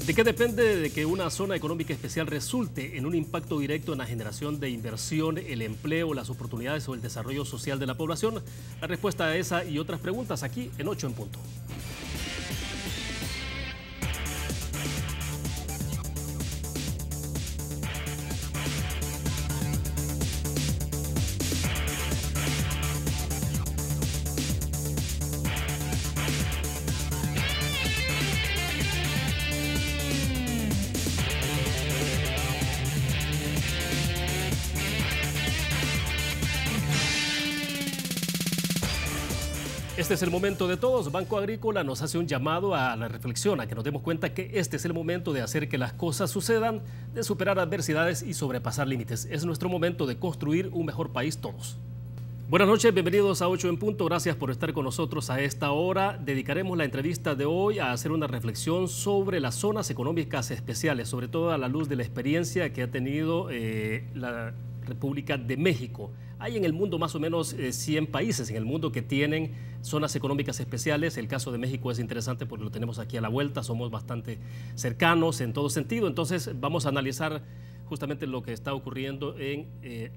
¿De qué depende de que una zona económica especial resulte en un impacto directo en la generación de inversión, el empleo, las oportunidades o el desarrollo social de la población? La respuesta a esa y otras preguntas aquí en 8 en punto. Este es el momento de todos. Banco Agrícola nos hace un llamado a la reflexión, a que nos demos cuenta que este es el momento de hacer que las cosas sucedan, de superar adversidades y sobrepasar límites. Es nuestro momento de construir un mejor país todos. Buenas noches, bienvenidos a 8 en punto. Gracias por estar con nosotros a esta hora. Dedicaremos la entrevista de hoy a hacer una reflexión sobre las zonas económicas especiales, sobre todo a la luz de la experiencia que ha tenido la República de México. Hay en el mundo más o menos 100 países en el mundo que tienen zonas económicas especiales. El caso de México es interesante porque lo tenemos aquí a la vuelta, somos bastante cercanos en todo sentido. Entonces vamos a analizar justamente lo que está ocurriendo en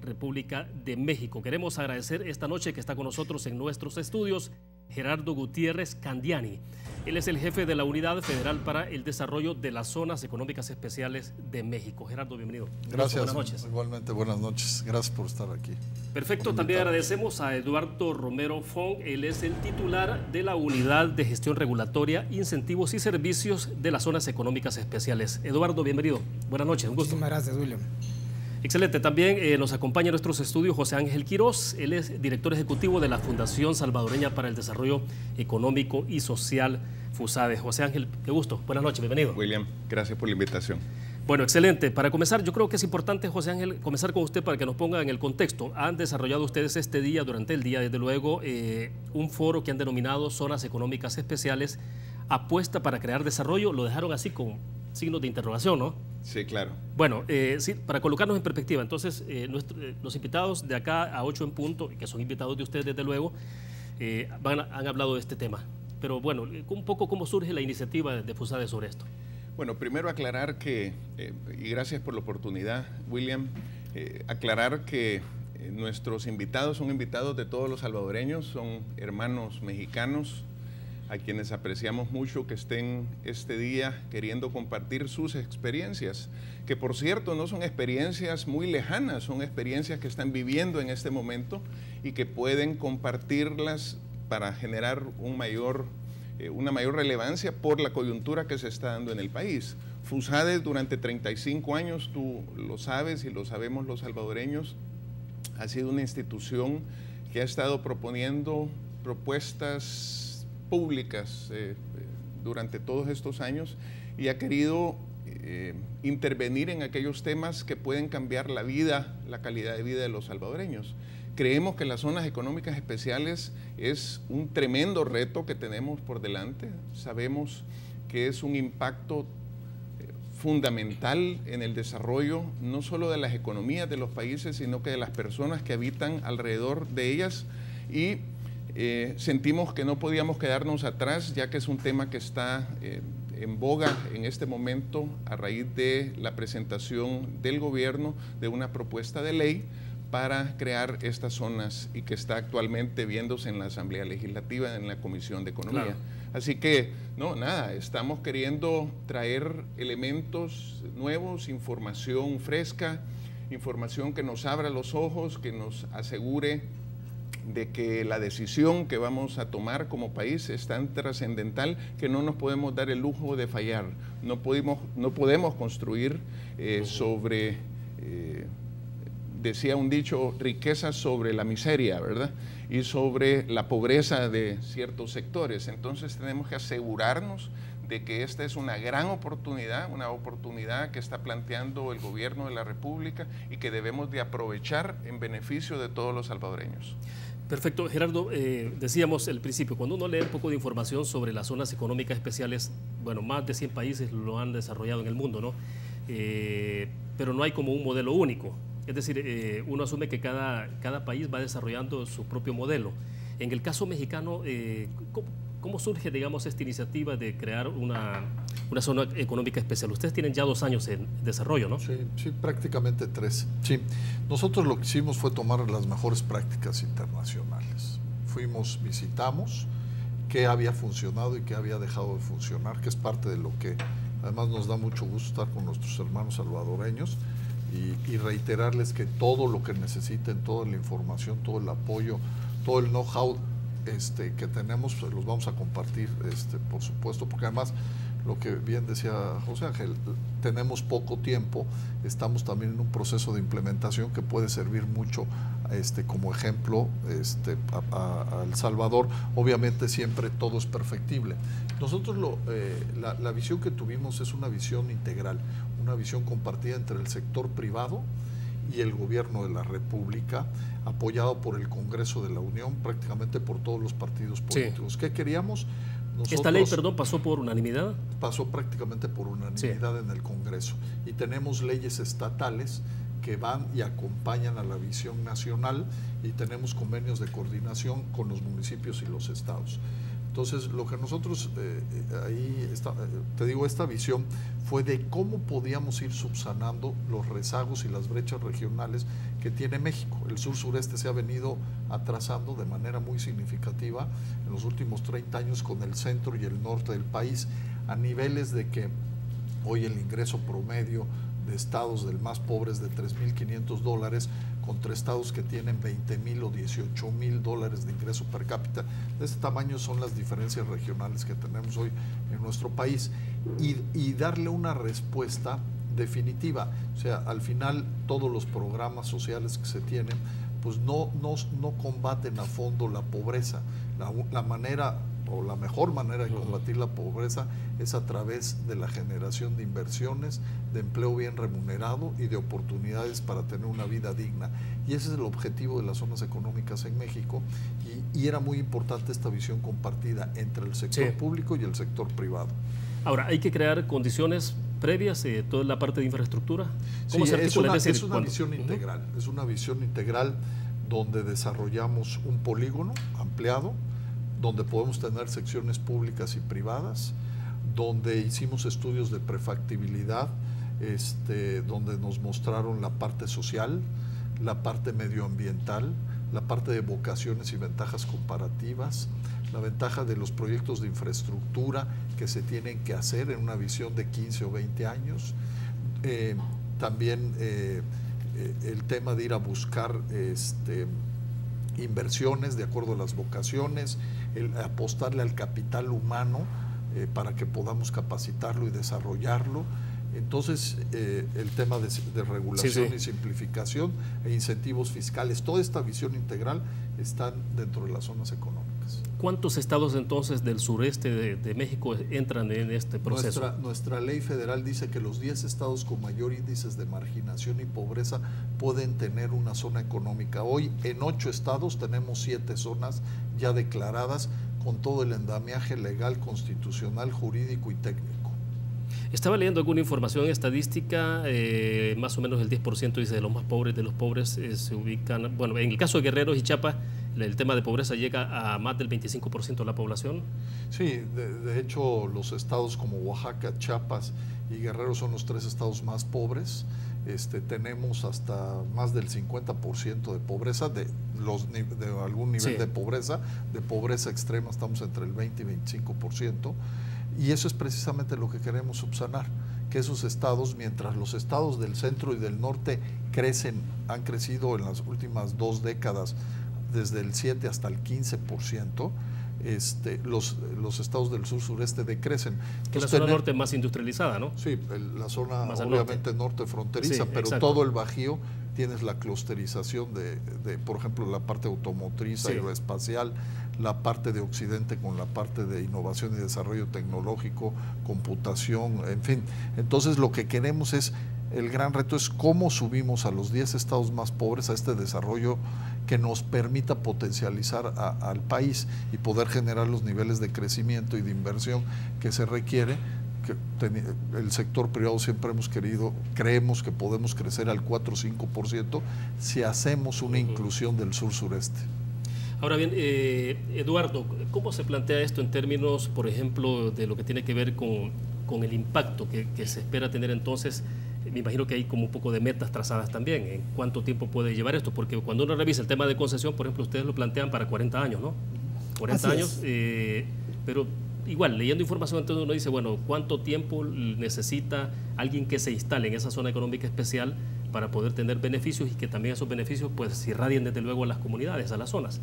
República de México. Queremos agradecer esta noche que está con nosotros en nuestros estudios Gerardo Gutiérrez Candiani. Él es el jefe de la Unidad Federal para el Desarrollo de las Zonas Económicas Especiales de México. Gerardo, bienvenido. Gracias. Buenas noches. Igualmente, buenas noches. Gracias por estar aquí. Perfecto. También agradecemos a Eduardo Romero Fong. Él es el titular de la Unidad de Gestión Regulatoria, Incentivos y Servicios de las Zonas Económicas Especiales. Eduardo, bienvenido. Buenas noches. Un gusto. Muchísimas gracias, William. Excelente. También nos acompaña en nuestros estudios José Ángel Quirós. Él es director ejecutivo de la Fundación Salvadoreña para el Desarrollo Económico y Social, FUSADE. José Ángel, qué gusto. Buenas noches, bienvenido. William, gracias por la invitación. Bueno, excelente. Para comenzar, yo creo que es importante, José Ángel, comenzar con usted para que nos ponga en el contexto. Han desarrollado ustedes este día, durante el día, desde luego, un foro que han denominado Zonas Económicas Especiales, apuesta para crear desarrollo. Lo dejaron así con signos de interrogación, ¿no? Sí, claro. Bueno, sí, para colocarnos en perspectiva, entonces, los invitados de acá a 8 en punto, que son invitados de ustedes, desde luego, han hablado de este tema. Pero bueno, un poco cómo surge la iniciativa de FUSADE sobre esto. Bueno, primero aclarar que, y gracias por la oportunidad, William, aclarar que nuestros invitados son invitados de todos los salvadoreños, son hermanos mexicanos, a quienes apreciamos mucho que estén este día queriendo compartir sus experiencias, que por cierto no son experiencias muy lejanas, son experiencias que están viviendo en este momento y que pueden compartirlas para generar una mayor relevancia por la coyuntura que se está dando en el país. FUSADE durante 35 años, tú lo sabes y lo sabemos los salvadoreños, ha sido una institución que ha estado proponiendo propuestas públicas durante todos estos años y ha querido intervenir en aquellos temas que pueden cambiar la vida, la calidad de vida de los salvadoreños. Creemos que las zonas económicas especiales es un tremendo reto que tenemos por delante. Sabemos que es un impacto fundamental en el desarrollo, no solo de las economías de los países, sino que de las personas que habitan alrededor de ellas. Y sentimos que no podíamos quedarnos atrás, ya que es un tema que está en boga en este momento a raíz de la presentación del gobierno de una propuesta de ley para crear estas zonas y que está actualmente viéndose en la Asamblea Legislativa, en la Comisión de Economía. Claro. Así que, no, nada, estamos queriendo traer elementos nuevos, información fresca, información que nos abra los ojos, que nos asegure de que la decisión que vamos a tomar como país es tan trascendental que no nos podemos dar el lujo de fallar. No podemos construir sobre... decía un dicho, riqueza sobre la miseria, ¿verdad? Y sobre la pobreza de ciertos sectores. Entonces tenemos que asegurarnos de que esta es una gran oportunidad, una oportunidad que está planteando el gobierno de la República y que debemos de aprovechar en beneficio de todos los salvadoreños. Perfecto. Gerardo, decíamos al principio, cuando uno lee un poco de información sobre las zonas económicas especiales, bueno, más de 100 países lo han desarrollado en el mundo, ¿no? Pero no hay como un modelo único. Es decir, uno asume que cada país va desarrollando su propio modelo. En el caso mexicano, ¿Cómo surge, digamos, esta iniciativa de crear una zona económica especial? Ustedes tienen ya 2 años en desarrollo, ¿no? Sí, sí, prácticamente 3. Sí, nosotros lo que hicimos fue tomar las mejores prácticas internacionales. Fuimos, visitamos qué había funcionado y qué había dejado de funcionar, que es parte de lo que además nos da mucho gusto estar con nuestros hermanos salvadoreños y reiterarles que todo lo que necesiten, toda la información, todo el apoyo, todo el know-how que tenemos, pues los vamos a compartir, por supuesto, porque además, lo que bien decía José Ángel, tenemos poco tiempo, estamos también en un proceso de implementación que puede servir mucho como ejemplo a El Salvador. Obviamente siempre todo es perfectible. Nosotros la visión que tuvimos es una visión integral, una visión compartida entre el sector privado y el gobierno de la República, apoyado por el Congreso de la Unión, prácticamente por todos los partidos políticos. Sí. ¿Qué queríamos? Esta ley, perdón, pasó por unanimidad. Pasó prácticamente por unanimidad, sí, en el Congreso. Y tenemos leyes estatales que van y acompañan a la visión nacional y tenemos convenios de coordinación con los municipios y los estados. Entonces, lo que nosotros, te digo, esta visión fue de cómo podíamos ir subsanando los rezagos y las brechas regionales que tiene México. El sur-sureste se ha venido atrasando de manera muy significativa en los últimos 30 años con el centro y el norte del país, a niveles de que hoy el ingreso promedio de estados del más pobre es de $3,500 contra estados que tienen $20,000 o $18,000 de ingreso per cápita. De este tamaño son las diferencias regionales que tenemos hoy en nuestro país y darle una respuesta definitiva. O sea, al final todos los programas sociales que se tienen pues no combaten a fondo la pobreza. La manera o la mejor manera de combatir la pobreza es a través de la generación de inversiones, de empleo bien remunerado y de oportunidades para tener una vida digna. Y ese es el objetivo de las zonas económicas en México y era muy importante esta visión compartida entre el sector, sí, público y el sector privado. Ahora, ¿hay que crear condiciones previas, toda la parte de infraestructura? ¿Cómo sí, se articula? Es una visión integral, es una visión integral donde desarrollamos un polígono ampliado, donde podemos tener secciones públicas y privadas, donde hicimos estudios de prefactibilidad, donde nos mostraron la parte social, la parte medioambiental, la parte de vocaciones y ventajas comparativas, la ventaja de los proyectos de infraestructura que se tienen que hacer en una visión de 15 o 20 años, también el tema de ir a buscar inversiones de acuerdo a las vocaciones, el apostarle al capital humano para que podamos capacitarlo y desarrollarlo. Entonces, el tema de regulación, sí, y simplificación e incentivos fiscales, toda esta visión integral están dentro de las zonas económicas. ¿Cuántos estados entonces del sureste de México entran en este proceso? Nuestra ley federal dice que los 10 estados con mayor índices de marginación y pobreza pueden tener una zona económica. Hoy en 8 estados tenemos 7 zonas ya declaradas con todo el andamiaje legal, constitucional, jurídico y técnico. Estaba leyendo alguna información estadística, más o menos el 10% dice de los más pobres de los pobres se ubican, bueno, en el caso de Guerrero y Chiapas, el tema de pobreza llega a más del 25% de la población. Sí, de hecho los estados como Oaxaca, Chiapas y Guerrero son los 3 estados más pobres. Tenemos hasta más del 50% de pobreza, de algún nivel, sí, de pobreza extrema estamos entre el 20 y 25%. Y eso es precisamente lo que queremos subsanar, que esos estados, mientras los estados del centro y del norte han crecido en las últimas 2 décadas desde el 7 hasta el 15%, los estados del sur-sureste decrecen. Que la zona norte más industrializada, ¿no? Sí, la zona más obviamente norte fronteriza, sí, pero exacto, todo el Bajío tienes la clusterización de por ejemplo, la parte automotriz, sí, aeroespacial, la parte de Occidente con la parte de innovación y desarrollo tecnológico, computación, en fin. Entonces, lo que queremos el gran reto es cómo subimos a los 10 estados más pobres a este desarrollo que nos permita potencializar al país y poder generar los niveles de crecimiento y de inversión que se requiere. El sector privado siempre creemos que podemos crecer al 4 o 5% si hacemos una inclusión del sur-sureste. Ahora bien, Eduardo, ¿cómo se plantea esto en términos, por ejemplo, de lo que tiene que ver con el impacto que se espera tener entonces? Me imagino que hay como un poco de metas trazadas también, en cuánto tiempo puede llevar esto, porque cuando uno revisa el tema de concesión, por ejemplo, ustedes lo plantean para 40 años, ¿no? 40 años, pero igual, leyendo información, entonces uno dice, bueno, ¿cuánto tiempo necesita alguien que se instale en esa zona económica especial para poder tener beneficios y que también esos beneficios pues se irradien desde luego a las comunidades, a las zonas?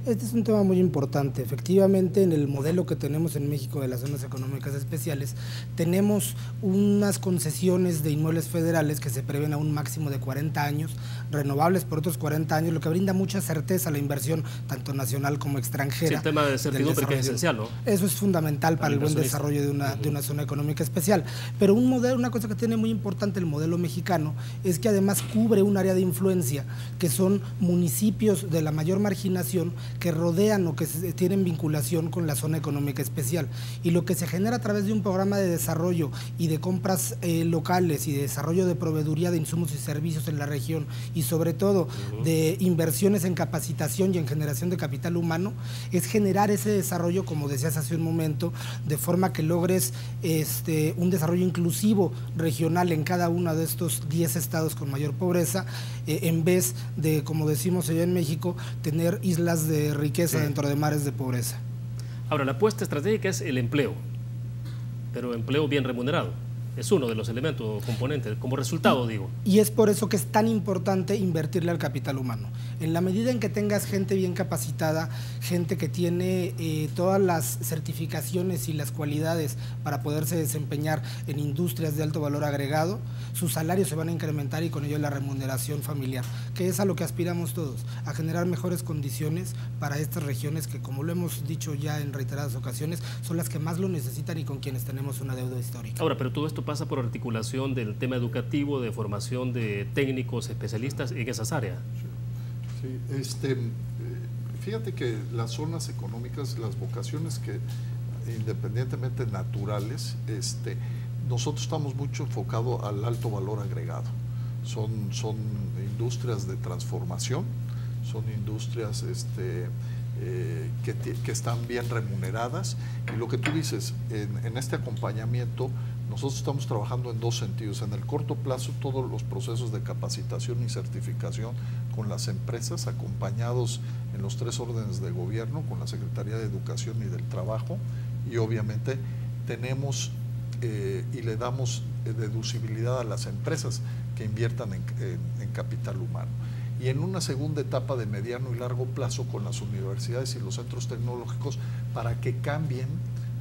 Este es un tema muy importante. Efectivamente, en el modelo que tenemos en México de las zonas económicas especiales, tenemos unas concesiones de inmuebles federales que se prevén a un máximo de 40 años, renovables por otros 40 años, lo que brinda mucha certeza a la inversión, tanto nacional como extranjera. Sí, el tema de certidumbre que es esencial, ¿no? Eso es fundamental para el buen desarrollo de una zona económica especial. Pero una cosa que tiene muy importante el modelo mexicano es que además cubre un área de influencia, que son municipios de la mayor marginación que rodean o que tienen vinculación con la zona económica especial. Y lo que se genera a través de un programa de desarrollo y de compras locales y de desarrollo de proveeduría de insumos y servicios en la región y sobre todo de inversiones en capacitación y en generación de capital humano, es generar ese desarrollo, como decías hace un momento, de forma que logres un desarrollo inclusivo regional en cada uno de estos 10 estados con mayor pobreza, en vez de, como decimos allá en México, tener islas de riqueza dentro de mares de pobreza. Ahora, la apuesta estratégica es el empleo, pero empleo bien remunerado. Es uno de los elementos, componentes, como resultado, digo. Y es por eso que es tan importante invertirle al capital humano. En la medida en que tengas gente bien capacitada, gente que tiene todas las certificaciones y las cualidades para poderse desempeñar en industrias de alto valor agregado, sus salarios se van a incrementar y con ello la remuneración familiar, que es a lo que aspiramos todos, a generar mejores condiciones para estas regiones que, como lo hemos dicho ya en reiteradas ocasiones, son las que más lo necesitan y con quienes tenemos una deuda histórica. Ahora, pero todo esto pasa por articulación del tema educativo, de formación de técnicos, especialistas en esas áreas. Sí, fíjate que las zonas económicas, las vocaciones que independientemente naturales, nosotros estamos mucho enfocados al alto valor agregado. Son industrias de transformación, son industrias que están bien remuneradas, y lo que tú dices, en este acompañamiento nosotros estamos trabajando en dos sentidos. En el corto plazo, todos los procesos de capacitación y certificación con las empresas, acompañados en los 3 órdenes de gobierno, con la Secretaría de Educación y del Trabajo, y obviamente tenemos y le damos deducibilidad a las empresas que inviertan en capital humano. Y en una segunda etapa de mediano y largo plazo con las universidades y los centros tecnológicos para que cambien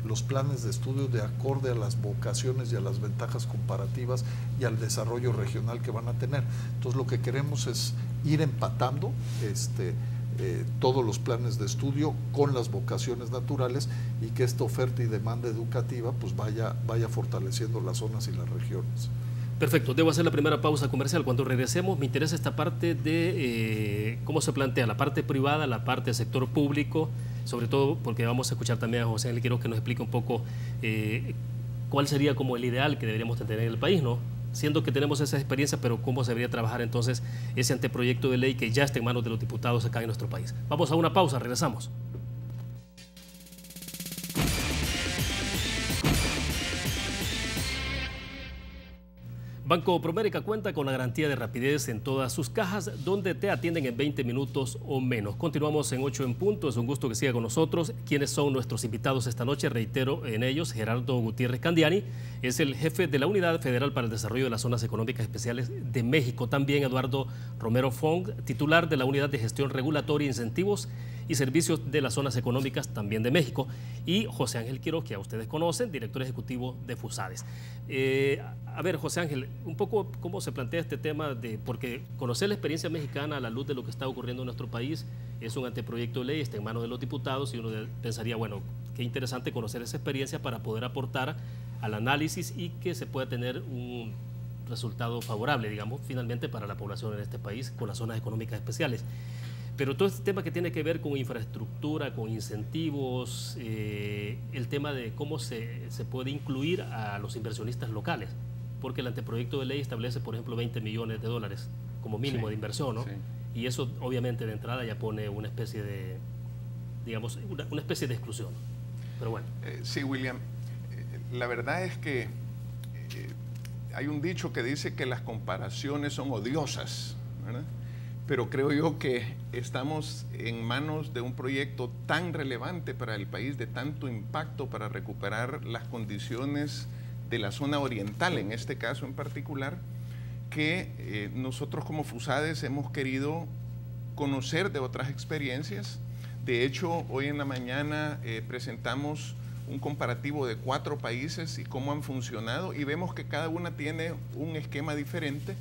los planes de estudio de acorde a las vocaciones y a las ventajas comparativas y al desarrollo regional que van a tener. Entonces lo que queremos es ir empatando todos los planes de estudio con las vocaciones naturales y que esta oferta y demanda educativa pues vaya fortaleciendo las zonas y las regiones. Perfecto, debo hacer la primera pausa comercial. Cuando regresemos me interesa esta parte de cómo se plantea la parte privada, la parte del sector público, sobre todo porque vamos a escuchar también a José Ángel Quiroz que nos explique un poco cuál sería como el ideal que deberíamos tener en el país, ¿no? Siendo que tenemos esa experiencia, pero cómo se debería trabajar entonces ese anteproyecto de ley que ya está en manos de los diputados acá en nuestro país. Vamos a una pausa, regresamos. Banco Promérica cuenta con la garantía de rapidez en todas sus cajas, donde te atienden en 20 minutos o menos. Continuamos en 8 en punto. Es un gusto que siga con nosotros. ¿Quiénes son nuestros invitados esta noche? Reitero en ellos, Gerardo Gutiérrez Candiani, es el jefe de la Unidad Federal para el Desarrollo de las Zonas Económicas Especiales de México. También Eduardo Romero Fong, titular de la Unidad de Gestión Regulatoria, Incentivos y Servicios de las Zonas Económicas también de México. Y José Ángel Quiroz, que a ustedes conocen, director ejecutivo de FUSADES. A ver, José Ángel, un poco cómo se plantea este tema, porque conocer la experiencia mexicana a la luz de lo que está ocurriendo en nuestro país es un anteproyecto de ley, está en manos de los diputados y uno pensaría, bueno, qué interesante conocer esa experiencia para poder aportar al análisis y que se pueda tener un resultado favorable, digamos, finalmente para la población en este país con las zonas económicas especiales. Pero todo este tema que tiene que ver con infraestructura, con incentivos, el tema de cómo se puede incluir a los inversionistas locales, porque el anteproyecto de ley establece, por ejemplo, $20 millones como mínimo de inversión, ¿no? Sí. y eso obviamente de entrada ya pone una especie de, digamos, una especie de exclusión. Pero bueno. Sí, William, la verdad es que hay un dicho que dice que las comparaciones son odiosas, ¿verdad? Pero creo yo que estamos en manos de un proyecto tan relevante para el país, de tanto impacto para recuperar las condiciones de la zona oriental, en este caso en particular, que nosotros como FUSADES hemos querido conocer de otras experiencias. De hecho, hoy en la mañana presentamos un comparativo de 4 países y cómo han funcionado, y vemos que cada una tiene un esquema diferente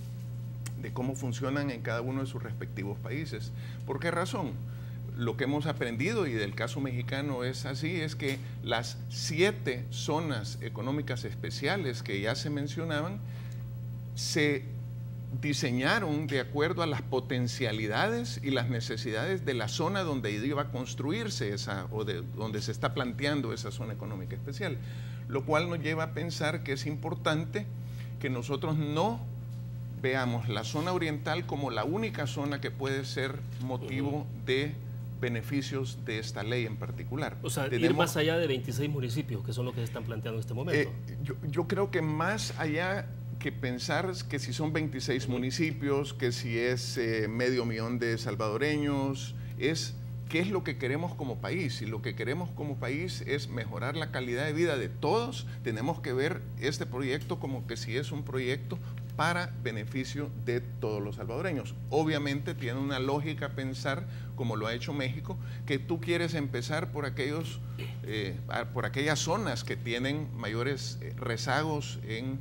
de cómo funcionan en cada uno de sus respectivos países. ¿Por qué razón? Lo que hemos aprendido, y del caso mexicano es así, es que las 7 zonas económicas especiales que ya se mencionaban se diseñaron de acuerdo a las potencialidades y las necesidades de la zona donde iba a construirse esa, o de donde se está planteando esa zona económica especial, lo cual nos lleva a pensar que es importante que nosotros no veamos la zona oriental como la única zona que puede ser motivo de beneficios de esta ley en particular. O sea, ir más allá de 26 municipios, que son los que se están planteando en este momento. Yo creo que más allá que pensar que si son 26 municipios, que si es medio millón de salvadoreños, es qué es lo que queremos como país. Y lo que queremos como país es mejorar la calidad de vida de todos. Tenemos que ver este proyecto como que si es un proyecto para beneficio de todos los salvadoreños. Obviamente tiene una lógica pensar, como lo ha hecho México, que tú quieres empezar por por aquellas zonas que tienen mayores rezagos en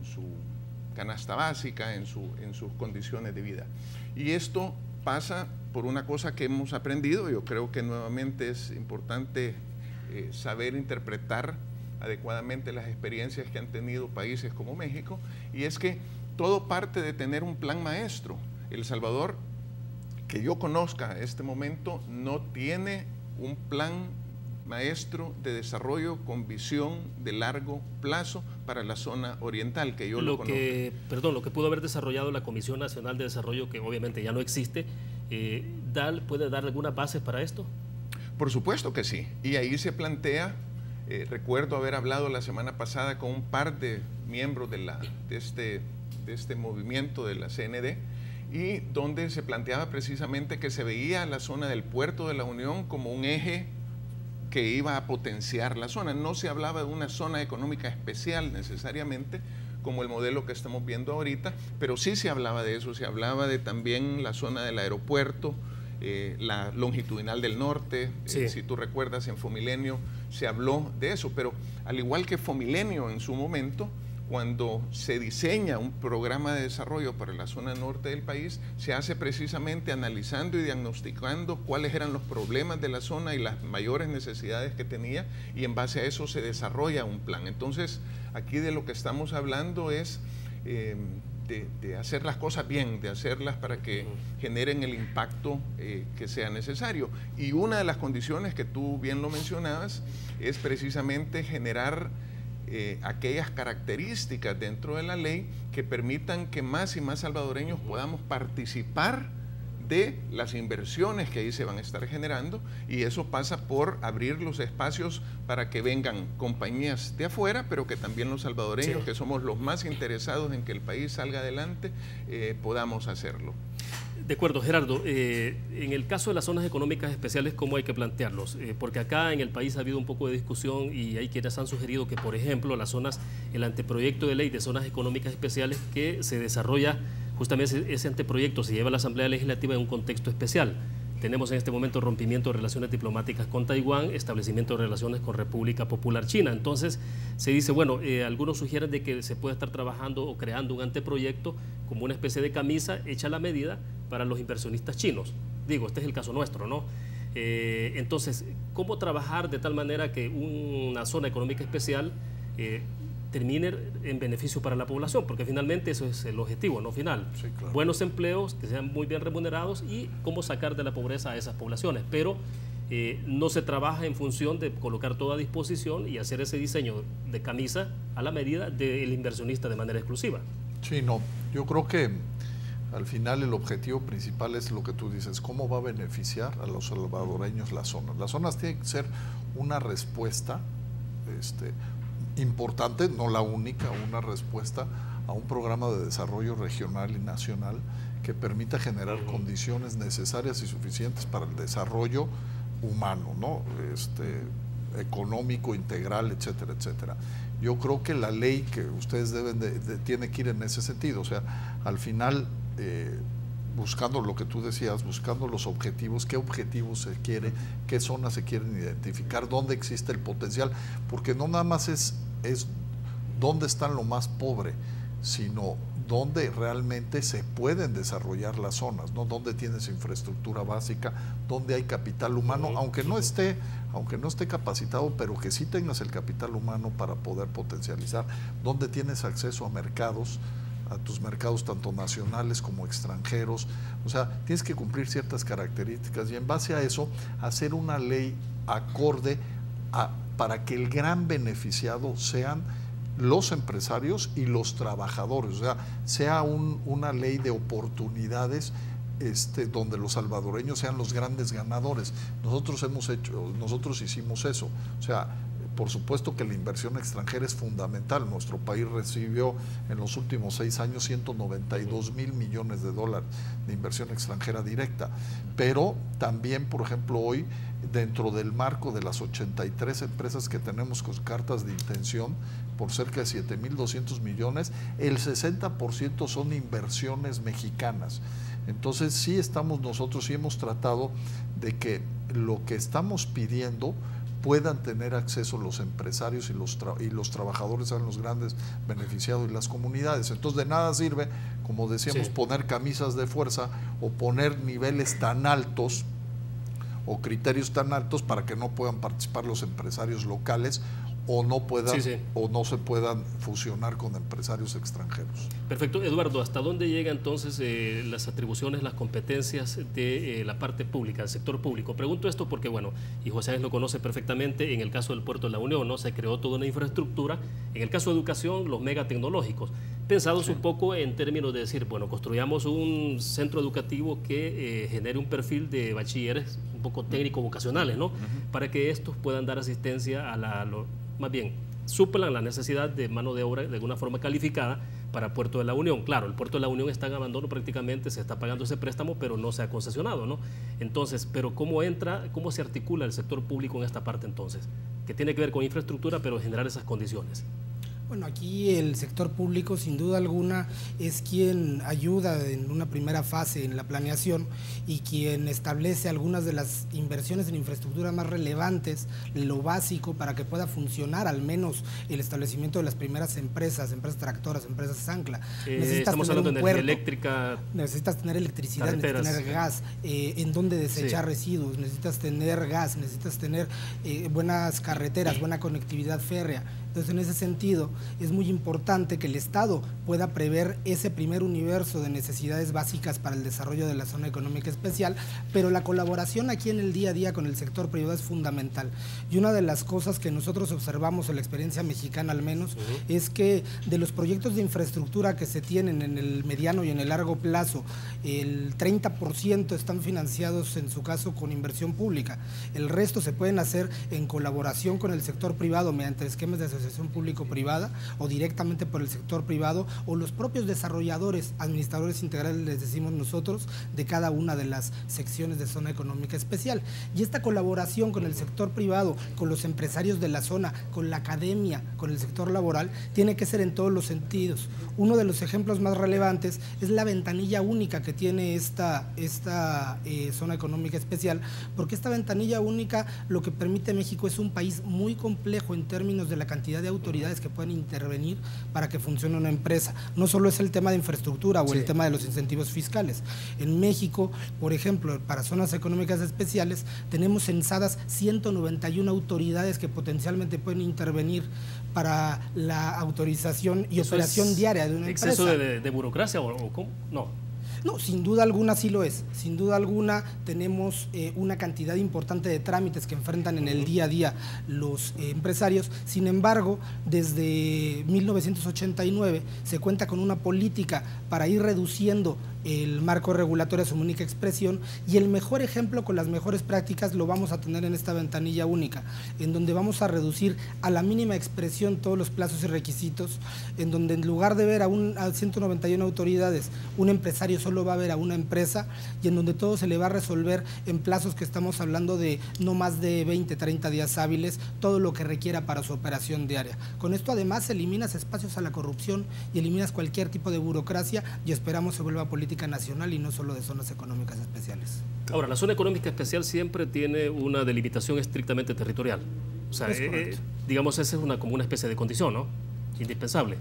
su canasta básica, en sus condiciones de vida. Y esto pasa por una cosa que hemos aprendido. Yo creo que nuevamente es importante saber interpretar adecuadamente las experiencias que han tenido países como México, y es que todo parte de tener un plan maestro. El Salvador, que yo conozca en este momento, no tiene un plan maestro de desarrollo con visión de largo plazo para la zona oriental, que yo lo conozco. Lo que pudo haber desarrollado la Comisión Nacional de Desarrollo, que obviamente ya no existe, ¿puede dar algunas bases para esto? Por supuesto que sí, y ahí se plantea, recuerdo haber hablado la semana pasada con un par de miembros de este movimiento de la CND, y donde se planteaba precisamente que se veía la zona del Puerto de la Unión como un eje que iba a potenciar la zona. No se hablaba de una zona económica especial necesariamente, como el modelo que estamos viendo ahorita, pero sí se hablaba de eso, se hablaba de también la zona del aeropuerto, la longitudinal del norte, sí. Si tú recuerdas en Fomilenio se habló de eso, pero al igual que Fomilenio en su momento, cuando se diseña un programa de desarrollo para la zona norte del país, se hace precisamente analizando y diagnosticando cuáles eran los problemas de la zona y las mayores necesidades que tenía, y en base a eso se desarrolla un plan. Entonces, aquí de lo que estamos hablando es de hacer las cosas bien, de hacerlas para que generen el impacto que sea necesario. Y una de las condiciones que tú bien lo mencionabas es precisamente generar aquellas características dentro de la ley que permitan que más y más salvadoreños podamos participar de las inversiones que ahí se van a estar generando, y eso pasa por abrir los espacios para que vengan compañías de afuera, pero que también los salvadoreños, sí, que somos los más interesados en que el país salga adelante, podamos hacerlo. De acuerdo, Gerardo. En el caso de las zonas económicas especiales, ¿cómo hay que plantearlos? Porque acá en el país ha habido un poco de discusión y hay quienes han sugerido que, por ejemplo, el anteproyecto de ley de zonas económicas especiales que se desarrolla, justamente ese anteproyecto se lleva a la Asamblea Legislativa en un contexto especial. Tenemos en este momento rompimiento de relaciones diplomáticas con Taiwán, establecimiento de relaciones con República Popular China. Entonces se dice, bueno, algunos sugieren de que se puede estar trabajando o creando un anteproyecto como una especie de camisa hecha a la medida para los inversionistas chinos. Digo, este es el caso nuestro, ¿no? Entonces, ¿cómo trabajar de tal manera que una zona económica especial termine en beneficio para la población? Porque finalmente eso es el objetivo, ¿no? Final. Sí, claro. Buenos empleos que sean muy bien remunerados y cómo sacar de la pobreza a esas poblaciones. Pero no se trabaja en función de colocar todo a disposición y hacer ese diseño de camisa a la medida del inversionista de manera exclusiva. Sí, no. Yo creo que Al final el objetivo principal es lo que tú dices, cómo va a beneficiar a los salvadoreños las zonas. Las zonas tienen que ser una respuesta importante, no la única, una respuesta a un programa de desarrollo regional y nacional que permita generar condiciones necesarias y suficientes para el desarrollo humano, ¿no? Económico, integral, etcétera, etcétera. Yo creo que la ley que ustedes tiene que ir en ese sentido, o sea, al final buscando lo que tú decías, buscando los objetivos, qué objetivos se quiere, qué zonas se quieren identificar, dónde existe el potencial, porque no nada más es dónde están lo más pobre, sino dónde realmente se pueden desarrollar las zonas, ¿no? Dónde tienes infraestructura básica, dónde hay capital humano, aunque no esté capacitado, pero que sí tengas el capital humano para poder potencializar, dónde tienes acceso a mercados, a tus mercados tanto nacionales como extranjeros, o sea, tienes que cumplir ciertas características y en base a eso hacer una ley acorde para que el gran beneficiado sean los empresarios y los trabajadores, o sea, sea una ley de oportunidades donde los salvadoreños sean los grandes ganadores. Nosotros hicimos eso, o sea, por supuesto que la inversión extranjera es fundamental. Nuestro país recibió en los últimos 6 años 192 mil millones de dólares de inversión extranjera directa, pero también, por ejemplo, hoy, dentro del marco de las 83 empresas que tenemos con cartas de intención, por cerca de 7.200 millones, el 60% son inversiones mexicanas. Entonces sí hemos tratado de que lo que estamos pidiendo puedan tener acceso los empresarios y los trabajadores, sean los grandes beneficiados y las comunidades. Entonces de nada sirve, como decíamos, poner camisas de fuerza o poner niveles tan altos o criterios tan altos para que no puedan participar los empresarios locales o no puedan o no se puedan fusionar con empresarios extranjeros. Perfecto. Eduardo, ¿hasta dónde llega entonces las atribuciones, las competencias de la parte pública, del sector público? Pregunto esto porque, bueno, y José Ángel lo conoce perfectamente, en el caso del Puerto de la Unión, ¿no? Se creó toda una infraestructura, en el caso de educación, los megatecnológicos, pensados un poco en términos de decir, bueno, construyamos un centro educativo que genere un perfil de bachilleres un poco técnico-vocacionales, ¿no? Para que estos puedan dar asistencia a más bien, suplan la necesidad de mano de obra de alguna forma calificada para Puerto de la Unión. Claro, el Puerto de la Unión está en abandono prácticamente, se está pagando ese préstamo, pero no se ha concesionado, ¿no? Entonces, pero ¿cómo se articula el sector público en esta parte entonces? Que tiene que ver con infraestructura, pero generar esas condiciones. Bueno, aquí el sector público sin duda alguna es quien ayuda en una primera fase en la planeación y quien establece algunas de las inversiones en infraestructura más relevantes, lo básico para que pueda funcionar al menos el establecimiento de las primeras empresas tractoras, empresas ancla. Estamos hablando de energía eléctrica. Necesitas tener electricidad, carreteras, necesitas tener gas, en donde desechar residuos, necesitas tener gas, necesitas tener buenas carreteras, buena conectividad férrea. Entonces, en ese sentido, es muy importante que el Estado pueda prever ese primer universo de necesidades básicas para el desarrollo de la zona económica especial, pero la colaboración aquí en el día a día con el sector privado es fundamental. Y una de las cosas que nosotros observamos en la experiencia mexicana al menos, es que de los proyectos de infraestructura que se tienen en el mediano y en el largo plazo, el 30% están financiados en su caso con inversión pública. El resto se pueden hacer en colaboración con el sector privado mediante esquemas de asociación público-privada o directamente por el sector privado o los propios desarrolladores, administradores integrales, les decimos nosotros, de cada una de las secciones de zona económica especial. Y esta colaboración con el sector privado, con los empresarios de la zona, con la academia, con el sector laboral, tiene que ser en todos los sentidos. Uno de los ejemplos más relevantes es la ventanilla única que tiene esta zona económica especial, porque esta ventanilla única lo que permite México es un país muy complejo en términos de la cantidad de autoridades que pueden intervenir para que funcione una empresa. No solo es el tema de infraestructura o el tema de los incentivos fiscales. En México, por ejemplo, para zonas económicas especiales, tenemos censadas 191 autoridades que potencialmente pueden intervenir para la autorización y operación diaria de una empresa. ¿Exceso de burocracia o cómo? No. No, sin duda alguna sí lo es. Sin duda alguna tenemos una cantidad importante de trámites que enfrentan en el día a día los empresarios. Sin embargo, desde 1989 se cuenta con una política para ir reduciendo el marco regulatorio es su única expresión, y el mejor ejemplo con las mejores prácticas lo vamos a tener en esta ventanilla única, en donde vamos a reducir a la mínima expresión todos los plazos y requisitos, en donde en lugar de ver a 191 autoridades, un empresario solo va a ver a una empresa, y en donde todo se le va a resolver en plazos que estamos hablando de no más de 20, 30 días hábiles, todo lo que requiera para su operación diaria. Con esto además eliminas espacios a la corrupción y eliminas cualquier tipo de burocracia, y esperamos se vuelva política nacional y no solo de zonas económicas especiales. Ahora, la zona económica especial siempre tiene una delimitación estrictamente territorial. O sea, digamos, esa es como una especie de condición, ¿no? Indispensable.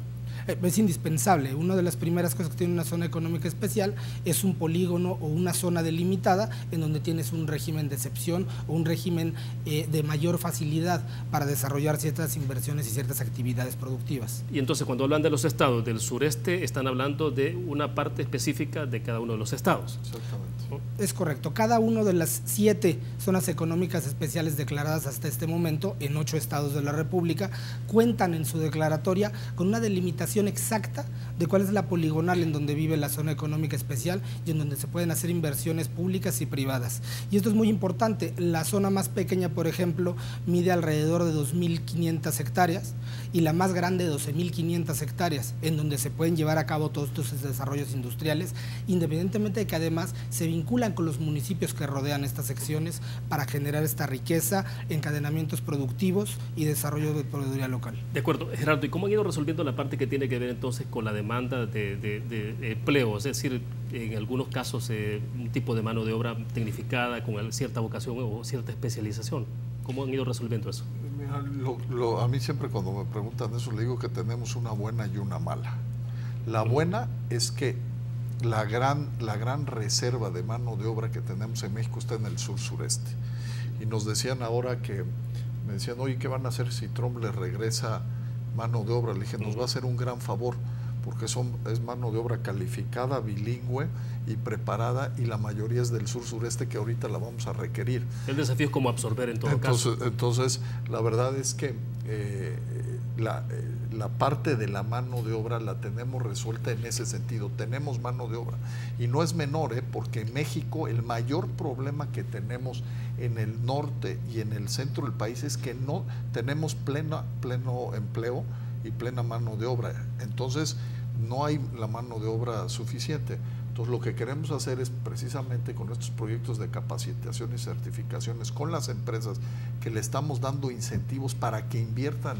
Es indispensable. Una de las primeras cosas que tiene una zona económica especial es un polígono o una zona delimitada en donde tienes un régimen de excepción o un régimen de mayor facilidad para desarrollar ciertas inversiones y ciertas actividades productivas. Y entonces, cuando hablan de los estados del sureste, están hablando de una parte específica de cada uno de los estados. Exactamente. Es correcto. Cada uno de las 7 zonas económicas especiales declaradas hasta este momento en 8 estados de la República cuentan en su declaratoria con una delimitación exacta de cuál es la poligonal en donde vive la zona económica especial y en donde se pueden hacer inversiones públicas y privadas. Y esto es muy importante. La zona más pequeña, por ejemplo, mide alrededor de 2.500 hectáreas y la más grande 12.500 hectáreas, en donde se pueden llevar a cabo todos estos desarrollos industriales, independientemente de que además se vinculan con los municipios que rodean estas secciones para generar esta riqueza, encadenamientos productivos y desarrollo de proveeduría local. De acuerdo. Gerardo, ¿y cómo han ido resolviendo la parte que tiene que ver entonces con la demanda de empleo? Es decir, en algunos casos un tipo de mano de obra tecnificada con cierta vocación o cierta especialización. ¿Cómo han ido resolviendo eso? Mira, a mí siempre cuando me preguntan eso le digo que tenemos una buena y una mala. La buena es que la gran reserva de mano de obra que tenemos en México está en el sur-sureste. Y nos decían ahora me decían, oye, ¿qué van a hacer si Trump les regresa mano de obra? Le dije, nos va a hacer un gran favor, porque es mano de obra calificada, bilingüe y preparada, y la mayoría es del sur-sureste, que ahorita la vamos a requerir. El desafío es cómo absorber en todo caso. Entonces, la verdad es que la parte de la mano de obra la tenemos resuelta en ese sentido. Tenemos mano de obra. Y no es menor, porque en México el mayor problema que tenemos en el norte y en el centro del país es que no tenemos pleno empleo y plena mano de obra. Entonces, no hay la mano de obra suficiente. Entonces, lo que queremos hacer es precisamente con estos proyectos de capacitación y certificaciones con las empresas, que le estamos dando incentivos para que inviertan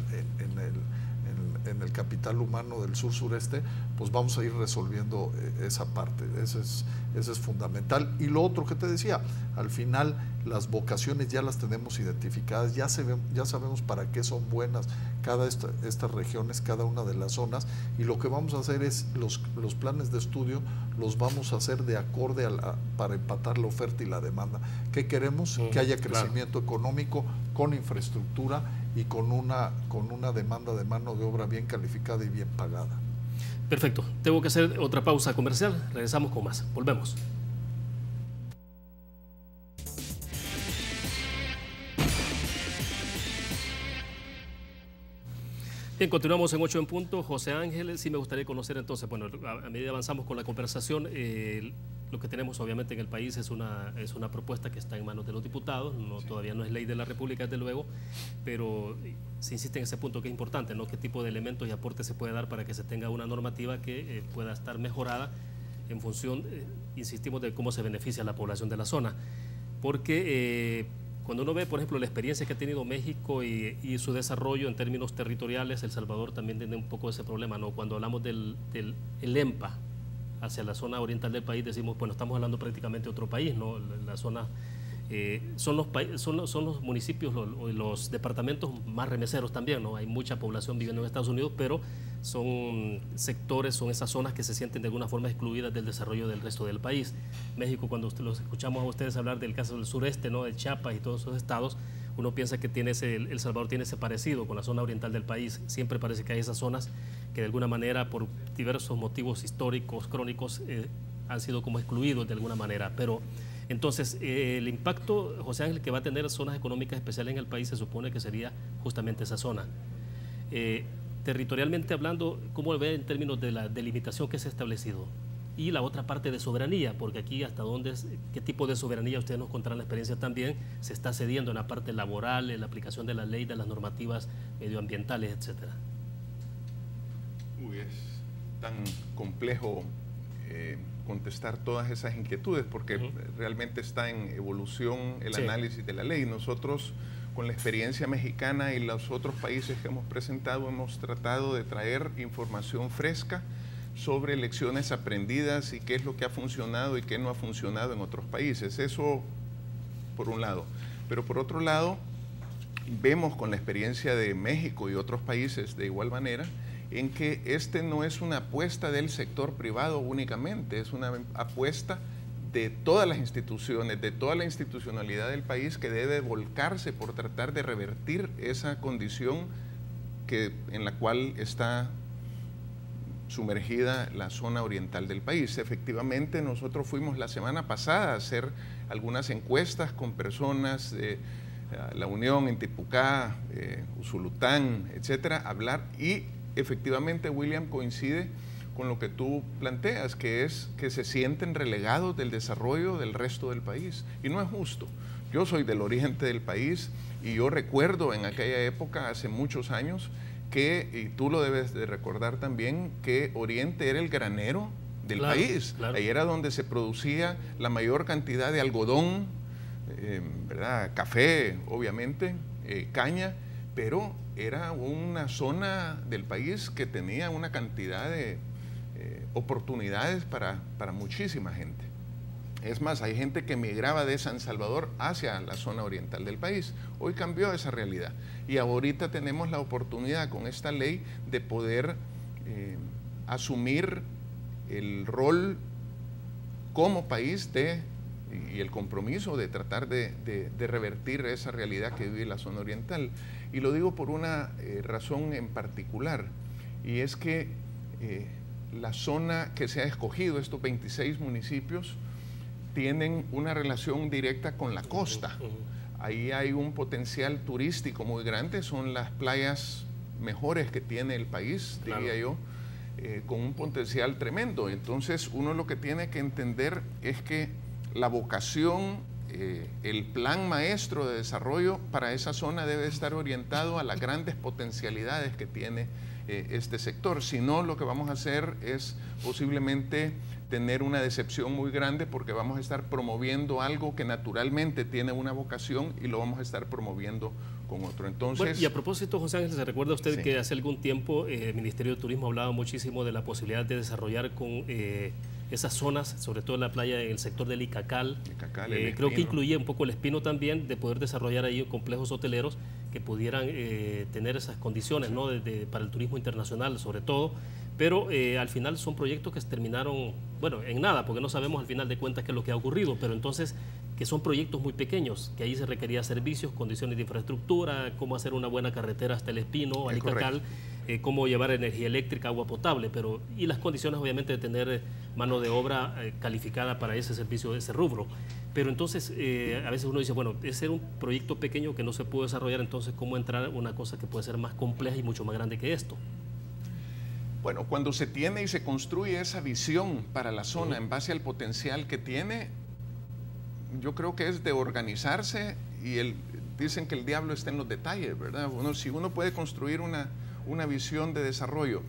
en el capital humano del sur-sureste, pues vamos a ir resolviendo esa parte. Ese es fundamental. Y lo otro que te decía, al final las vocaciones ya las tenemos identificadas, ya sabemos para qué son buenas estas regiones, cada una de las zonas, y lo que vamos a hacer es los planes de estudio los vamos a hacer de acorde para empatar la oferta y la demanda. ¿Qué queremos? Que haya crecimiento económico con infraestructura y con una demanda de mano de obra bien calificada y bien pagada. Perfecto. Tengo que hacer otra pausa comercial. Regresamos con más. Volvemos. Bien, continuamos en 8 en punto. José Ángel, sí me gustaría conocer entonces, bueno, a medida que avanzamos con la conversación, lo que tenemos obviamente en el país es una propuesta que está en manos de los diputados, todavía no es ley de la República, desde luego, pero se insiste en ese punto que es importante, ¿no? ¿Qué tipo de elementos y aportes se puede dar para que se tenga una normativa que pueda estar mejorada en función, insistimos, de cómo se beneficia a la población de la zona? Porque cuando uno ve, por ejemplo, la experiencia que ha tenido México y su desarrollo en términos territoriales, El Salvador también tiene un poco ese problema, ¿no? Cuando hablamos del EMPA hacia la zona oriental del país, decimos, bueno, estamos hablando prácticamente de otro país, ¿no? La zona, son los municipios, los departamentos más remeseros también, ¿no? Hay mucha población viviendo en Estados Unidos, pero son sectores, son esas zonas que se sienten de alguna forma excluidas del desarrollo del resto del país. México, cuando los escuchamos a ustedes hablar del caso del sureste, ¿no? De Chiapas y todos esos estados, uno piensa que El Salvador tiene ese parecido con la zona oriental del país. Siempre parece que hay esas zonas que de alguna manera, por diversos motivos históricos, crónicos, han sido como excluidos de alguna manera. Pero entonces, el impacto, José Ángel, que va a tener zonas económicas especiales en el país, se supone que sería justamente esa zona. Territorialmente hablando, ¿cómo ve en términos de la delimitación que se ha establecido? y la otra parte de soberanía, porque aquí hasta dónde, qué tipo de soberanía, ustedes nos contarán la experiencia también, se está cediendo en la parte laboral, en la aplicación de la ley, de las normativas medioambientales, etcétera. Uy, es tan complejo contestar todas esas inquietudes, porque realmente está en evolución el análisis de la ley. Nosotros, con la experiencia mexicana y los otros países que hemos presentado, hemos tratado de traer información fresca sobre lecciones aprendidas y qué es lo que ha funcionado y qué no ha funcionado en otros países. Eso por un lado. Pero por otro lado, vemos con la experiencia de México y otros países de igual manera, en que este no es una apuesta del sector privado únicamente, es una apuesta de todas las instituciones, de toda la institucionalidad del país, que debe volcarse por tratar de revertir esa condición en la cual está sumergida la zona oriental del país. Efectivamente, nosotros fuimos la semana pasada a hacer algunas encuestas con personas de la Unión, Intipucá, Usulután, etcétera, hablar, y efectivamente, William, coincide con lo que tú planteas, que es que se sienten relegados del desarrollo del resto del país. Y no es justo. Yo soy del oriente del país y yo recuerdo en aquella época, hace muchos años, y tú lo debes de recordar también, que Oriente era el granero del país. Claro. Ahí era donde se producía la mayor cantidad de algodón, ¿verdad? Café, obviamente, caña, pero era una zona del país que tenía una cantidad de oportunidades para muchísima gente. Es más, hay gente que migraba de San Salvador hacia la zona oriental del país. Hoy cambió esa realidad y ahorita tenemos la oportunidad con esta ley de poder asumir el rol como país y el compromiso de tratar de revertir esa realidad que vive la zona oriental. Y lo digo por una razón en particular, y es que la zona que se ha escogido, estos 26 municipios, tienen una relación directa con la costa. Ahí hay un potencial turístico muy grande, son las playas mejores que tiene el país, diría yo, con un potencial tremendo. Entonces, uno lo que tiene que entender es que la vocación, el plan maestro de desarrollo para esa zona debe estar orientado a las grandes potencialidades que tiene este sector. Si no, lo que vamos a hacer es posiblemente tener una decepción muy grande, porque vamos a estar promoviendo algo que naturalmente tiene una vocación y lo vamos a estar promoviendo con otro. Entonces, bueno, y a propósito, José Ángel, ¿se recuerda usted que hace algún tiempo el Ministerio de Turismo hablaba muchísimo de la posibilidad de desarrollar con esas zonas, sobre todo en la playa, en el sector del Icacal? Creo que incluía un poco el Espino también, de poder desarrollar ahí complejos hoteleros que pudieran tener esas condiciones, ¿no? Para el turismo internacional sobre todo, pero al final son proyectos que se terminaron, bueno, en nada, porque no sabemos al final de cuentas qué es lo que ha ocurrido, pero entonces que son proyectos muy pequeños, que ahí se requería servicios, condiciones de infraestructura, cómo hacer una buena carretera hasta el Espino, al Icacal, cómo llevar energía eléctrica, agua potable, y las condiciones obviamente de tener mano de obra calificada para ese servicio, ese rubro. Pero entonces a veces uno dice, bueno, ese era un proyecto pequeño que no se pudo desarrollar, entonces ¿cómo entrar a una cosa que puede ser más compleja y mucho más grande que esto? Bueno, cuando se tiene y se construye esa visión para la zona en base al potencial que tiene, yo creo que es de organizarse, y dicen que el diablo está en los detalles, ¿verdad? Si uno puede construir una visión de desarrollo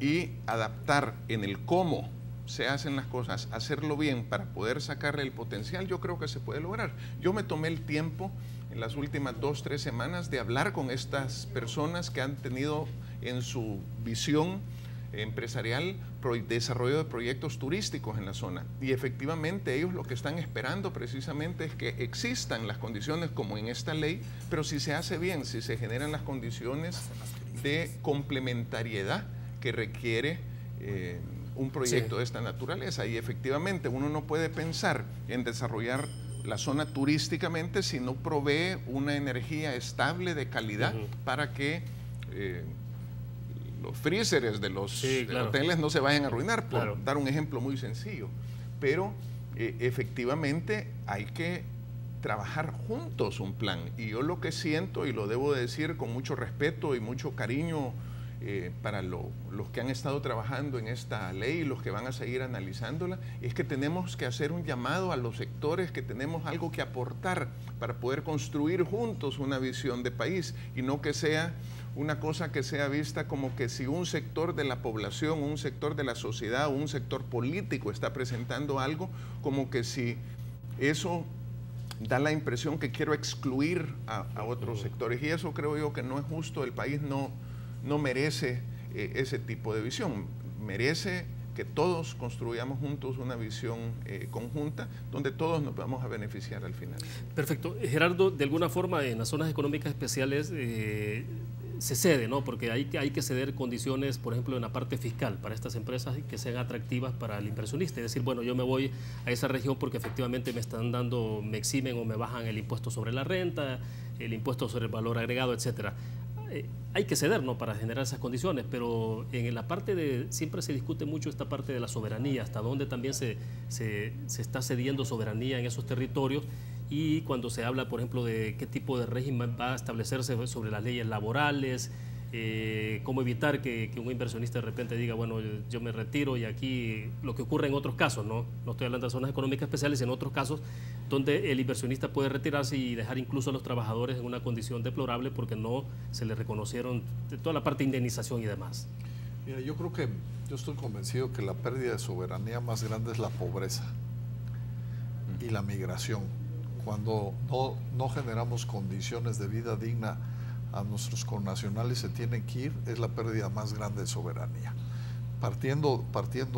y adaptar en el cómo se hacen las cosas, hacerlo bien para poder sacarle el potencial, yo creo que se puede lograr. Yo me tomé el tiempo en las últimas 2-3 semanas de hablar con estas personas que han tenido en su visión empresarial desarrollo de proyectos turísticos en la zona, y efectivamente ellos lo que están esperando precisamente es que existan las condiciones como en esta ley, pero si se hace bien, si se generan las condiciones de complementariedad que requiere un proyecto de esta naturaleza. Y efectivamente uno no puede pensar en desarrollar la zona turísticamente si no provee una energía estable de calidad para que los freezers de los hoteles no se vayan a arruinar, por dar un ejemplo muy sencillo. Pero efectivamente hay que trabajar juntos un plan. Y yo lo que siento, y lo debo decir con mucho respeto y mucho cariño para los que han estado trabajando en esta ley y los que van a seguir analizándola, es que tenemos que hacer un llamado a los sectores que tenemos algo que aportar para poder construir juntos una visión de país y no que sea una cosa que sea vista como que si un sector de la población, un sector de la sociedad, un sector político está presentando algo, como que si eso da la impresión que quiero excluir a otros sectores. Y eso creo yo que no es justo. El país no merece ese tipo de visión. Merece que todos construyamos juntos una visión conjunta donde todos nos vamos a beneficiar al final. Perfecto. Gerardo, de alguna forma en las zonas económicas especiales se cede, ¿no? Porque hay que ceder condiciones, por ejemplo, en la parte fiscal para estas empresas que sean atractivas para el inversionista. Es decir, bueno, yo me voy a esa región porque efectivamente me eximen o me bajan el impuesto sobre la renta, el impuesto sobre el valor agregado, etcétera. Hay que ceder, ¿no?, para generar esas condiciones, pero en la parte siempre se discute mucho esta parte de la soberanía, hasta dónde también se está cediendo soberanía en esos territorios, y cuando se habla, por ejemplo, de qué tipo de régimen va a establecerse sobre las leyes laborales, cómo evitar que un inversionista de repente diga, bueno, yo me retiro, y aquí lo que ocurre en otros casos, no estoy hablando de zonas económicas especiales, en otros casos donde el inversionista puede retirarse y dejar incluso a los trabajadores en una condición deplorable porque no se les reconocieron toda la parte de indemnización y demás. Mira, yo estoy convencido que la pérdida de soberanía más grande es la pobreza y la migración. Cuando no generamos condiciones de vida digna a nuestros connacionales, se tienen que ir, es la pérdida más grande de soberanía. Partiendo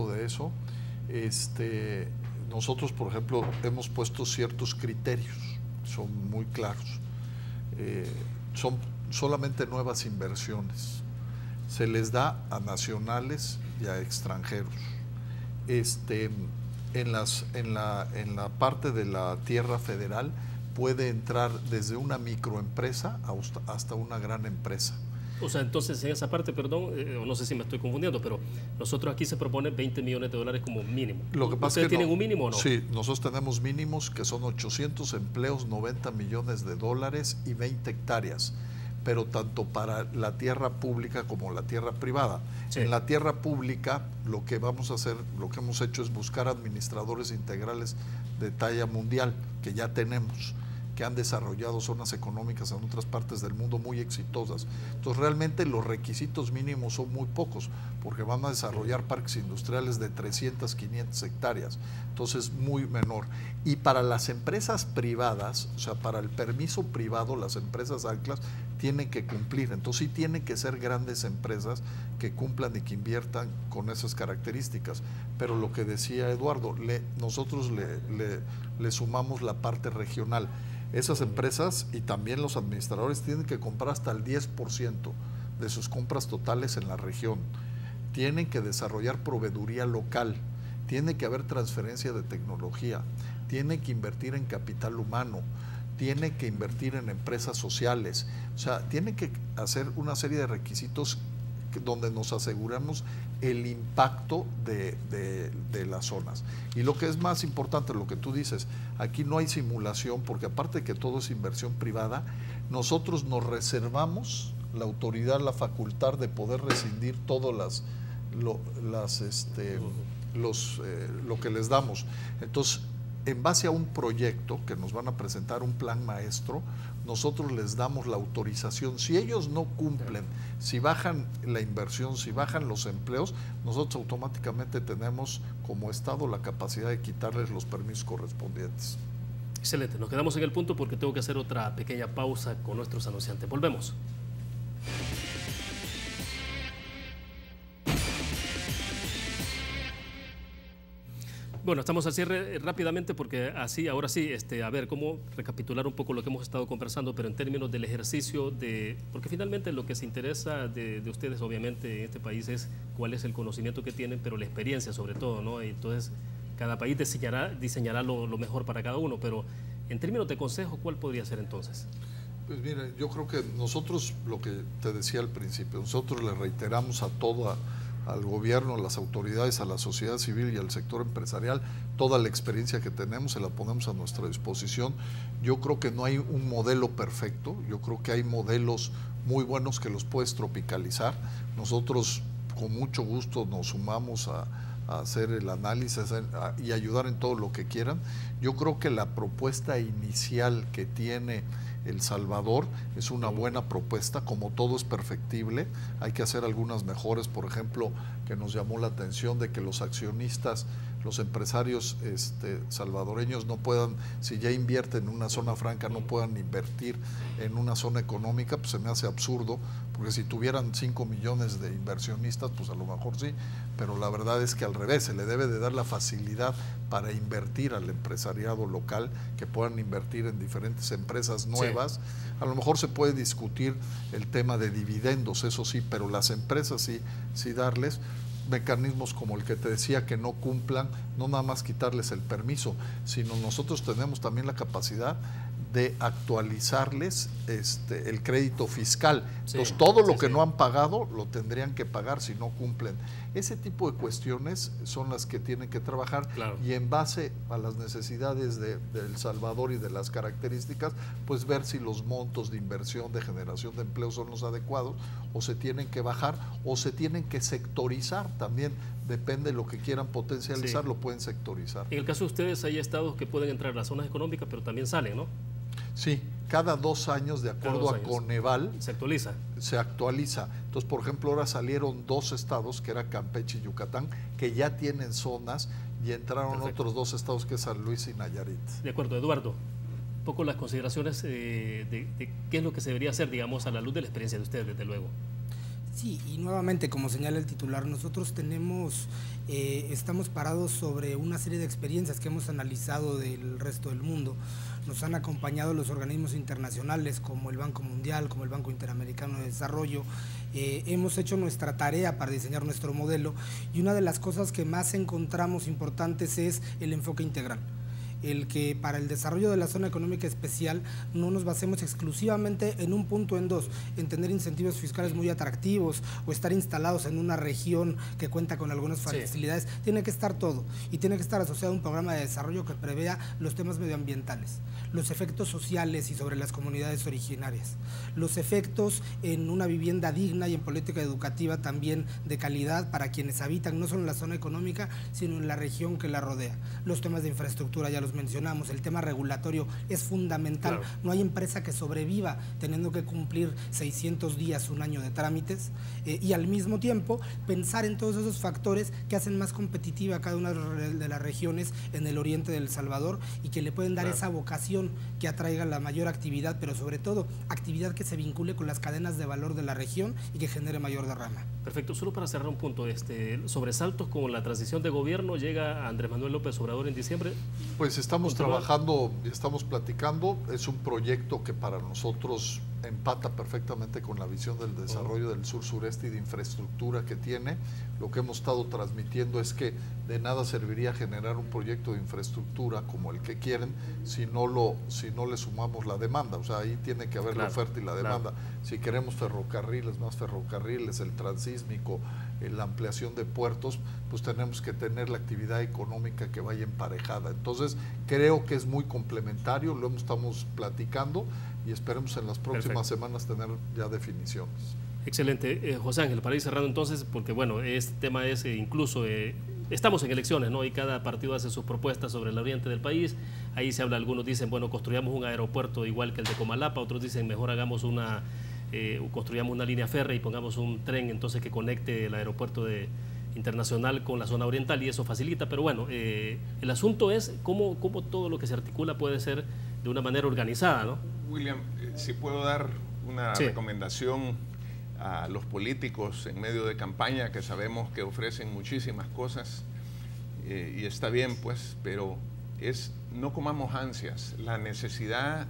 de eso, nosotros, por ejemplo, hemos puesto ciertos criterios, son muy claros. Son solamente nuevas inversiones. Se les da a nacionales y a extranjeros. En la parte de la tierra federal puede entrar desde una microempresa hasta una gran empresa. O sea, entonces en esa parte, perdón, no sé si me estoy confundiendo, pero nosotros aquí se propone 20 millones de dólares como mínimo. Lo que pasa ¿Ustedes es que tienen un mínimo o no? Sí, nosotros tenemos mínimos que son 800 empleos, 90 millones de dólares y 20 hectáreas, pero tanto para la tierra pública como la tierra privada. Sí. En la tierra pública lo que vamos a hacer, lo que hemos hecho es buscar administradores integrales de talla mundial, que ya tenemos, que han desarrollado zonas económicas en otras partes del mundo muy exitosas. Entonces realmente los requisitos mínimos son muy pocos, porque van a desarrollar parques industriales de 300, 500 hectáreas, entonces muy menor. Y para las empresas privadas, o sea, para el permiso privado, las empresas anclas tienen que cumplir, entonces sí tienen que ser grandes empresas que cumplan y que inviertan con esas características. Pero lo que decía Eduardo, nosotros le sumamos la parte regional. Esas empresas y también los administradores tienen que comprar hasta el 10% de sus compras totales en la región. Tienen que desarrollar proveeduría local, tiene que haber transferencia de tecnología, tiene que invertir en capital humano, tiene que invertir en empresas sociales. O sea, tiene que hacer una serie de requisitos donde nos aseguramos el impacto de las zonas. Y lo que es más importante, lo que tú dices, aquí no hay simulación, porque aparte de que todo es inversión privada, nosotros nos reservamos la autoridad, la facultad de poder rescindir todas lo que les damos. Entonces, en base a un proyecto que nos van a presentar, un plan maestro, nosotros les damos la autorización. Si ellos no cumplen, si bajan la inversión, si bajan los empleos, nosotros automáticamente tenemos como Estado la capacidad de quitarles los permisos correspondientes. Excelente, nos quedamos en el punto porque tengo que hacer otra pequeña pausa con nuestros anunciantes. Volvemos. Bueno, estamos al cierre rápidamente porque así, ahora sí, a ver, cómo recapitular un poco lo que hemos estado conversando, pero en términos del ejercicio porque finalmente lo que se interesa de ustedes, obviamente, en este país es cuál es el conocimiento que tienen, pero la experiencia sobre todo, ¿no? Y entonces, cada país diseñará lo mejor para cada uno, pero en términos de consejo, ¿cuál podría ser entonces? Pues mire, yo creo que nosotros, lo que te decía al principio, nosotros le reiteramos al gobierno, a las autoridades, a la sociedad civil y al sector empresarial, toda la experiencia que tenemos se la ponemos a nuestra disposición. Yo creo que no hay un modelo perfecto, yo creo que hay modelos muy buenos que los puedes tropicalizar. Nosotros con mucho gusto nos sumamos a hacer el análisis y ayudar en todo lo que quieran. Yo creo que la propuesta inicial que tiene El Salvador es una buena propuesta, como todo es perfectible, hay que hacer algunas mejoras, por ejemplo, que nos llamó la atención de que los accionistas, los empresarios salvadoreños no puedan, si ya invierten en una zona franca, no puedan invertir en una zona económica, pues se me hace absurdo, porque si tuvieran 5 millones de inversionistas, pues a lo mejor sí, pero la verdad es que al revés, se le debe de dar la facilidad para invertir al empresariado local, que puedan invertir en diferentes empresas nuevas. Sí. A lo mejor se puede discutir el tema de dividendos, eso sí, pero las empresas sí darles mecanismos como el que te decía, que no cumplan, no nada más quitarles el permiso, sino nosotros tenemos también la capacidad de actualizarles el crédito fiscal. Sí, entonces todo lo que no han pagado lo tendrían que pagar si no cumplen. Ese tipo de cuestiones son las que tienen que trabajar, claro, y en base a las necesidades de El Salvador y de las características, pues ver si los montos de inversión, de generación de empleo son los adecuados, o se tienen que bajar, o se tienen que sectorizar también. Depende de lo que quieran potencializar, sí, lo pueden sectorizar. En el caso de ustedes hay estados que pueden entrar a las zonas económicas, pero también salen, ¿no? Sí, cada 2 años, de acuerdo a Coneval, se actualiza. Se actualiza. Entonces, por ejemplo, ahora salieron 2 estados, que era Campeche y Yucatán, que ya tienen zonas, y entraron otros 2 estados, que es San Luis y Nayarit. De acuerdo, Eduardo. Un poco las consideraciones de qué es lo que se debería hacer, digamos, a la luz de la experiencia de ustedes, desde luego. Sí, y nuevamente, como señala el titular, nosotros estamos parados sobre una serie de experiencias que hemos analizado del resto del mundo. Nos han acompañado los organismos internacionales como el Banco Mundial, como el Banco Interamericano de Desarrollo. Hemos hecho nuestra tarea para diseñar nuestro modelo, y una de las cosas que más encontramos importantes es el enfoque integral. El que para el desarrollo de la zona económica especial no nos basemos exclusivamente en un punto, en dos, en tener incentivos fiscales muy atractivos o estar instalados en una región que cuenta con algunas facilidades. Sí. Tiene que estar todo, y tiene que estar asociado a un programa de desarrollo que prevea los temas medioambientales, los efectos sociales y sobre las comunidades originarias, los efectos en una vivienda digna y en política educativa también de calidad para quienes habitan no solo en la zona económica, sino en la región que la rodea, los temas de infraestructura, ya los mencionamos, el tema regulatorio es fundamental. Claro. No hay empresa que sobreviva teniendo que cumplir 600 días, un año de trámites, y al mismo tiempo pensar en todos esos factores que hacen más competitiva a cada una de las regiones en el oriente de El Salvador, y que le pueden dar esa vocación que atraiga la mayor actividad, pero sobre todo actividad que se vincule con las cadenas de valor de la región y que genere mayor derrama. Perfecto. Solo para cerrar un punto, sobresaltos con la transición de gobierno, llega Andrés Manuel López Obrador en diciembre. Pues estamos trabajando y estamos platicando. Es un proyecto que para nosotros empata perfectamente con la visión del desarrollo del sur-sureste y de infraestructura que tiene. Lo que hemos estado transmitiendo es que de nada serviría generar un proyecto de infraestructura como el que quieren si no le sumamos la demanda. O sea, ahí tiene que haber la oferta y la demanda. Si queremos ferrocarriles, más ferrocarriles, el transísmico, la ampliación de puertos, pues tenemos que tener la actividad económica que vaya emparejada. Entonces, creo que es muy complementario, lo estamos platicando, y esperemos en las próximas semanas tener ya definiciones. Excelente. José Ángel, para ir cerrando entonces, porque bueno, este tema es incluso, estamos en elecciones, ¿no? Y cada partido hace sus propuestas sobre el oriente del país. Ahí se habla, algunos dicen, bueno, construyamos un aeropuerto igual que el de Comalapa, otros dicen, mejor hagamos construyamos una línea férrea y pongamos un tren entonces que conecte el aeropuerto internacional con la zona oriental, y eso facilita. Pero bueno, el asunto es cómo todo lo que se articula puede ser de una manera organizada, ¿no? William, si puedo dar una recomendación a los políticos en medio de campaña, que sabemos que ofrecen muchísimas cosas, y está bien pues, pero no comamos ansias. La necesidad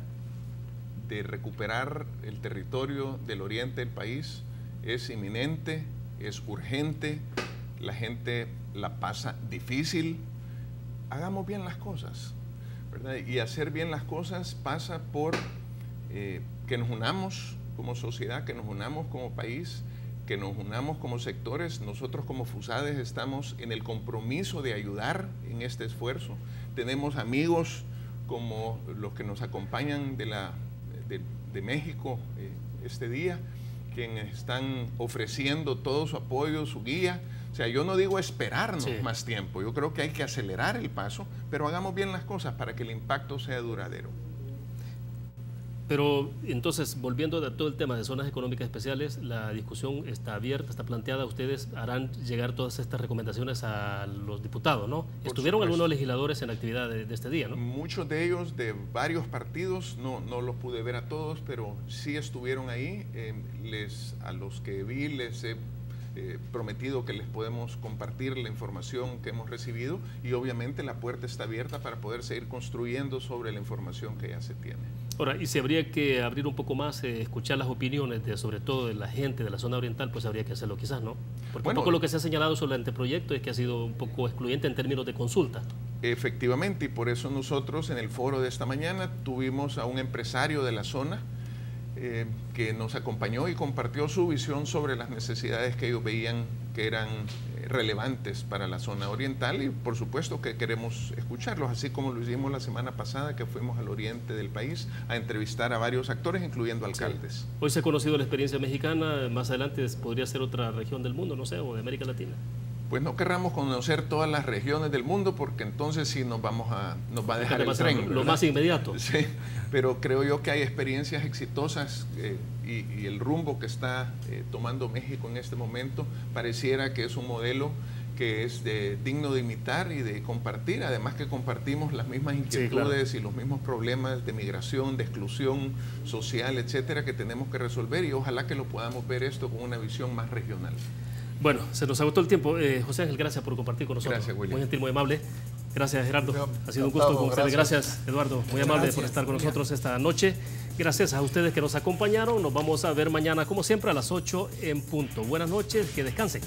de recuperar el territorio del oriente del país es inminente, es urgente, la gente la pasa difícil. Hagamos bien las cosas, ¿verdad? Y hacer bien las cosas pasa por que nos unamos como sociedad, que nos unamos como país, que nos unamos como sectores. Nosotros como FUSADES estamos en el compromiso de ayudar en este esfuerzo. Tenemos amigos como los que nos acompañan de México este día, quienes están ofreciendo todo su apoyo, su guía. O sea, yo no digo esperarnos más tiempo, yo creo que hay que acelerar el paso, pero hagamos bien las cosas para que el impacto sea duradero. Pero entonces, volviendo a todo el tema de zonas económicas especiales, la discusión está abierta, está planteada. Ustedes harán llegar todas estas recomendaciones a los diputados, ¿no? ¿Estuvieron algunos legisladores en la actividad de este día, no? Muchos de ellos de varios partidos, no los pude ver a todos, pero sí estuvieron ahí. A los que vi les he prometido que les podemos compartir la información que hemos recibido y obviamente la puerta está abierta para poder seguir construyendo sobre la información que ya se tiene. Ahora, y si habría que abrir un poco más, escuchar las opiniones sobre todo de la gente de la zona oriental, pues habría que hacerlo quizás, ¿no? Porque bueno, un poco lo que se ha señalado sobre el anteproyecto es que ha sido un poco excluyente en términos de consulta. Efectivamente, y por eso nosotros en el foro de esta mañana tuvimos a un empresario de la zona que nos acompañó y compartió su visión sobre las necesidades que ellos veían que eran relevantes para la zona oriental y por supuesto que queremos escucharlos, así como lo hicimos la semana pasada que fuimos al oriente del país a entrevistar a varios actores, incluyendo alcaldes. Sí. Hoy se ha conocido la experiencia mexicana, más adelante podría ser otra región del mundo, no sé, o de América Latina. Pues no querramos conocer todas las regiones del mundo porque entonces sí nos va a dejar el tren. Lo más inmediato. Sí, pero creo yo que hay experiencias exitosas y el rumbo que está tomando México en este momento pareciera que es un modelo que es digno de imitar y de compartir, además que compartimos las mismas inquietudes y los mismos problemas de migración, de exclusión social, etcétera, que tenemos que resolver y ojalá que lo podamos ver esto con una visión más regional. Bueno, se nos agotó el tiempo. José Ángel, gracias por compartir con nosotros. Gracias, William. Muy gentil, muy amable. Gracias, Gerardo. Ha sido un gusto con ustedes. Gracias, Eduardo. Muy amable por estar con nosotros esta noche. Gracias a ustedes que nos acompañaron. Nos vamos a ver mañana, como siempre, a las 8 en punto. Buenas noches, que descansen.